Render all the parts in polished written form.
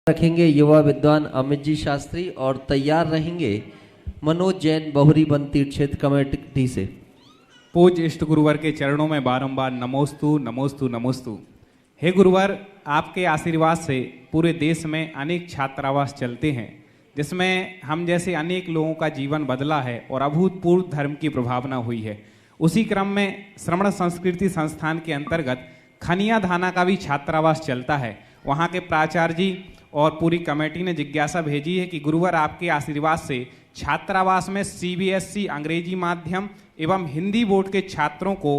रखेंगे युवा विद्वान अमित जी शास्त्री और तैयार रहेंगे मनोज जैन बहुरी वन तीर्थ क्षेत्र कमेटी से। पूज्य इष्ट गुरुवर के चरणों में बारंबार नमोस्तु नमोस्तु नमोस्तु। हे गुरुवर, आपके आशीर्वाद से पूरे देश में अनेक छात्रावास चलते हैं, जिसमें हम जैसे अनेक लोगों का जीवन बदला है और अभूतपूर्व धर्म की प्रभावना हुई है। उसी क्रम में श्रमण संस्कृति संस्थान के अंतर्गत खनिया धाना का भी छात्रावास चलता है। वहाँ के प्राचार्य जी और पूरी कमेटी ने जिज्ञासा भेजी है कि गुरुवर, आपके आशीर्वाद से छात्रावास में सीबीएसई अंग्रेजी माध्यम एवं हिंदी बोर्ड के छात्रों को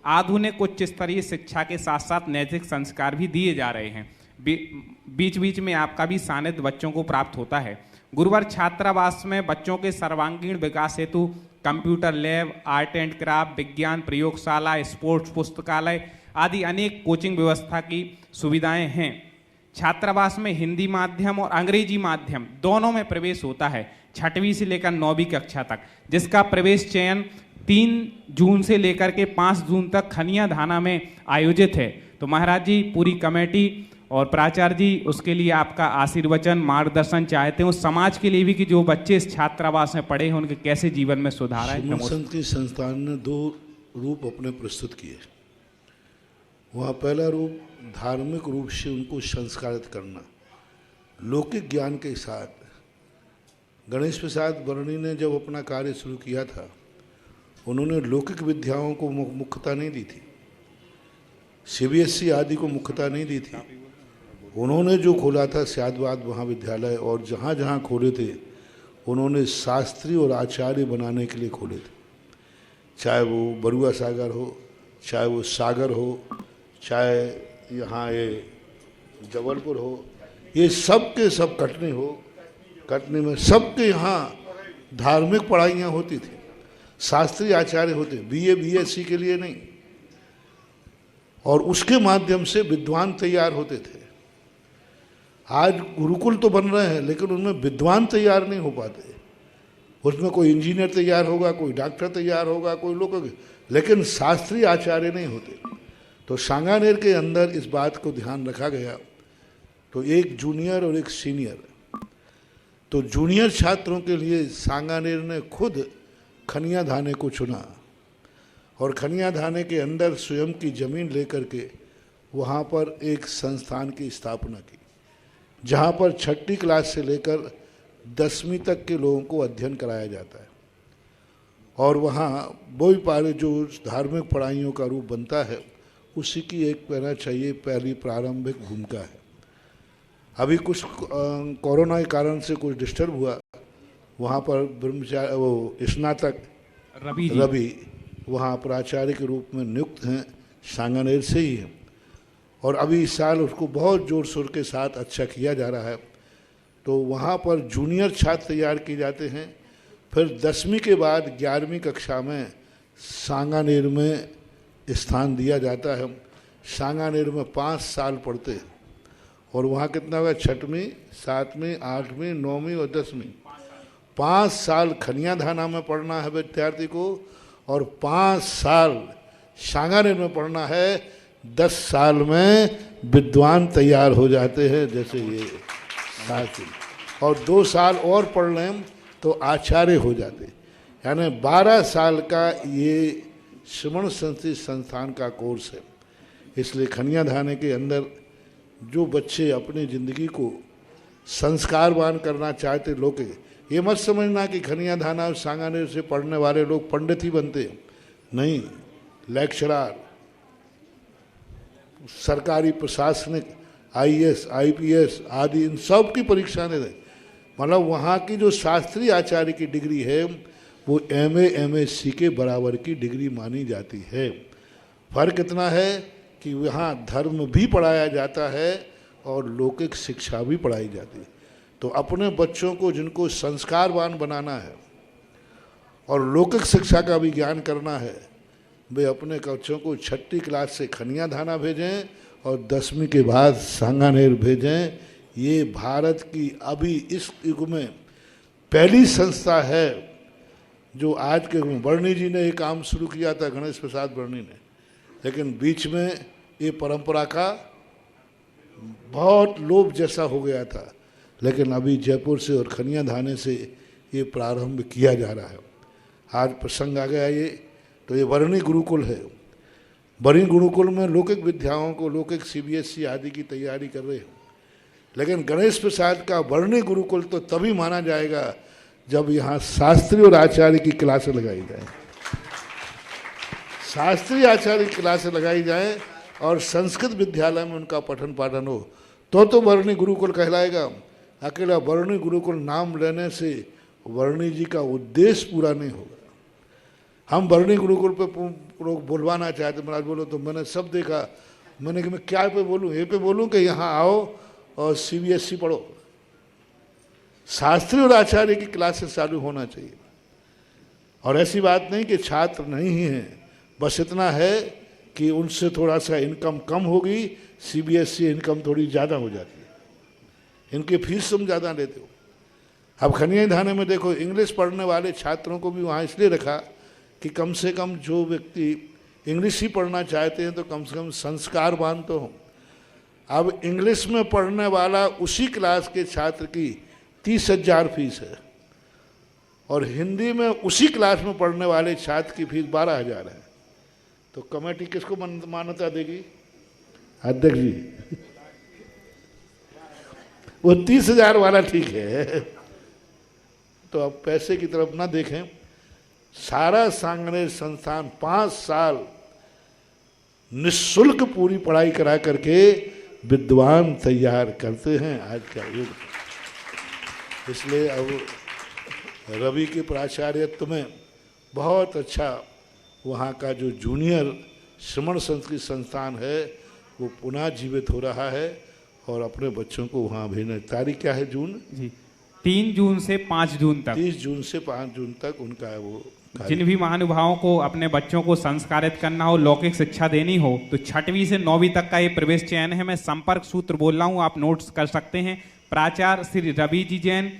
आधुनिक उच्च स्तरीय शिक्षा के साथ साथ नैतिक संस्कार भी दिए जा रहे हैं। बीच बीच में आपका भी सानिध्य बच्चों को प्राप्त होता है। गुरुवर, छात्रावास में बच्चों के सर्वांगीण विकास हेतु computer lab, art and craft, विज्ञान प्रयोगशाला, स्पोर्ट्स पुस्तकालय आदि अनेक कोचिंग व्यवस्था की सुविधाएं हैं। छात्रावास में हिंदी माध्यम और अंग्रेजी माध्यम दोनों में प्रवेश होता है 6वीं से लेकर 9वीं कक्षा तक, जिसका प्रवेश चयन 3 जून से लेकर के 5 जून तक खनिया धाना में आयोजित है। तो महाराज जी, पूरी कमेटी और प्राचार्य जी उसके लिए आपका आशीर्वचन मार्गदर्शन चाहते हैं, उस समाज के लिए भी कि जो बच्चे इस छात्रावास में पढ़े हैं उनके कैसे जीवन में सुधार है। संस्कृति संस्थान ने 2 रूप अपने प्रस्तुत किए। वहाँ पहला रूप धार्मिक रूप से उनको संस्कारित करना, लौकिक ज्ञान के साथ। गणेश प्रसाद वर्णी ने जब अपना कार्य शुरू किया था, उन्होंने लौकिक विद्याओं को मुख्यता नहीं दी थी, सीबीएसई आदि को मुख्यता नहीं दी थी। उन्होंने जो खोला था स्यादवाद महाविद्यालय, और जहाँ जहाँ खोले थे उन्होंने शास्त्री और आचार्य बनाने के लिए खोले थे। चाहे वो बरुआ सागर हो, चाहे वो सागर हो, चाहे यहाँ ये जबलपुर हो, ये सब के सब कटनी हो, कटनी में सबके यहाँ धार्मिक पढ़ाइयाँ होती थी, शास्त्रीय आचार्य होते, बीए बीएससी के लिए नहीं, और उसके माध्यम से विद्वान तैयार होते थे। आज गुरुकुल तो बन रहे हैं, लेकिन उनमें विद्वान तैयार नहीं हो पाते। उसमें कोई इंजीनियर तैयार होगा, कोई डॉक्टर तैयार होगा, कोई लोग, लेकिन शास्त्रीय आचार्य नहीं होते। तो सांगानेर के अंदर इस बात को ध्यान रखा गया। तो एक जूनियर और एक सीनियर, तो जूनियर छात्रों के लिए सांगानेर ने खुद खनिया धाने को चुना, और खनिया धाने के अंदर स्वयं की ज़मीन लेकर के वहाँ पर एक संस्थान की स्थापना की, जहाँ पर 6ठी क्लास से लेकर 10वीं तक के लोगों को अध्ययन कराया जाता है। और वहाँ वही पारे जो धार्मिक पढ़ाइयों का रूप बनता है, उसी की एक कहना चाहिए पहली प्रारंभिक भूमिका है। अभी कुछ कोरोना के कारण से कुछ डिस्टर्ब हुआ, वहाँ पर ब्रह्मचारी वो स्नातक रवि वहाँ प्राचार्य के रूप में नियुक्त हैं, सांगानेर से ही हैं, और अभी इस साल उसको बहुत जोर शोर के साथ अच्छा किया जा रहा है। तो वहाँ पर जूनियर छात्र तैयार किए जाते हैं। फिर 10वीं के बाद 11वीं कक्षा में सांगानेर में स्थान दिया जाता है। सांगानेर में 5 साल पढ़ते हैं, और वहाँ कितना होगा, 6वीं 7वीं 8वीं 9वीं और 10वीं, 5 साल खनिया धाना में पढ़ना है विद्यार्थी को, और 5 साल सांगानेर में पढ़ना है। 10 साल में विद्वान तैयार हो जाते हैं, जैसे ये साथी, और 2 साल और पढ़ लें तो आचार्य हो जाते। यानी 12 साल का ये श्रमण संस्कृति संस्थान का कोर्स है। इसलिए खनिया धाने के अंदर जो बच्चे अपनी ज़िंदगी को संस्कारवान करना चाहते लोग, ये मत समझना कि खनिया धाना और सांगानेर से पढ़ने वाले लोग पंडित ही बनते, नहीं, लेक्चरर, सरकारी प्रशासनिक, आईएएस आईपीएस आदि इन सब की परीक्षा ने दे। मतलब वहाँ की जो शास्त्रीय आचार्य की डिग्री है वो एमए एमएससी के बराबर की डिग्री मानी जाती है। फर्क इतना है कि वहाँ धर्म भी पढ़ाया जाता है और लौकिक शिक्षा भी पढ़ाई जाती है। तो अपने बच्चों को जिनको संस्कारवान बनाना है और लौकिक शिक्षा का भी ज्ञान करना है, वे अपने बच्चों को 6ठी क्लास से खनिया धाना भेजें और 10वीं के बाद सांगानेर भेजें। ये भारत की अभी इस युग में पहली संस्था है जो आज के वर्णी जी ने ये काम शुरू किया था, गणेश प्रसाद वर्णी ने, लेकिन बीच में ये परंपरा का बहुत लोभ जैसा हो गया था। लेकिन अभी जयपुर से और खनिया धाने से ये प्रारंभ किया जा रहा है। आज प्रसंग आ गया ये, तो ये वर्णी गुरुकुल है। वर्णी गुरुकुल में लौकिक विद्याओं को, लौकिक CBSE आदि की तैयारी कर रहे हैं, लेकिन गणेश प्रसाद का वर्णी गुरुकुल तो तभी माना जाएगा जब यहाँ शास्त्री और आचार्य की क्लासें लगाई जाए, शास्त्रीय आचार्य की क्लासें लगाई जाए और संस्कृत विद्यालय में उनका पठन पाठन हो, तो वर्णी गुरुकुल कहलाएगा। अकेला वर्णी गुरुकुल नाम लेने से वर्णी जी का उद्देश्य पूरा नहीं होगा। हम वर्णी गुरुकुल पे लोग बुलवाना चाहते, महाराज बोलो, तो मैंने सब देखा, मैंने कि मैं क्या पे बोलूँ, ये पे बोलूँ कि यहाँ आओ और CBSE पढ़ो। शास्त्री और आचार्य की क्लासेस चालू होना चाहिए। और ऐसी बात नहीं कि छात्र नहीं ही हैं, बस इतना है कि उनसे थोड़ा सा इनकम कम होगी, CBSE इनकम थोड़ी ज़्यादा हो जाती है, इनकी फीस तुम ज़्यादा लेते हो। अब खनिया धाने में देखो, इंग्लिश पढ़ने वाले छात्रों को भी वहाँ इसलिए रखा कि कम से कम जो व्यक्ति इंग्लिश ही पढ़ना चाहते हैं तो कम से कम संस्कारवान तो हों। अब इंग्लिश में पढ़ने वाला उसी क्लास के छात्र की 30,000 फीस है, और हिंदी में उसी क्लास में पढ़ने वाले छात्र की फीस 12,000 है। तो कमेटी किसको मान्यता देगी? अध्यक्ष जी। वो 30,000 वाला ठीक है। तो अब पैसे की तरफ ना देखें, सारा सांगनेर संस्थान 5 साल निःशुल्क पूरी पढ़ाई करा करके विद्वान तैयार करते हैं आज का युग। इसलिए अब रवि के प्राचार्यत्व में बहुत अच्छा वहाँ का जो जूनियर श्रमण संस्कृत संस्थान है वो पुनः जीवित हो रहा है और अपने बच्चों को वहाँ भेजने। तारीख क्या है? जून जी, 3 जून से 5 जून तक, 30 जून से 5 जून तक उनका वो। जिन भी महानुभावों को अपने बच्चों को संस्कारित करना हो, लौकिक शिक्षा देनी हो, तो 6वीं से 9वीं तक का ये प्रवेश चयन है। मैं संपर्क सूत्र बोल रहा हूँ, आप नोट्स कर सकते हैं। प्राचार्य श्री रवि जी जैन,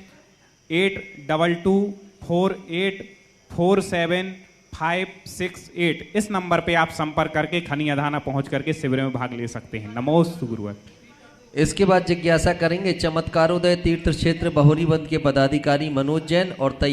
8224847568। इस नंबर पे आप संपर्क करके खनिया धाना पहुंच करके शिविर में भाग ले सकते हैं। नमोस्तु गुरुवर। इसके बाद जिज्ञासा करेंगे चमत्कारोदय तीर्थ क्षेत्र बहुरीबंद के पदाधिकारी मनोज जैन और तैयार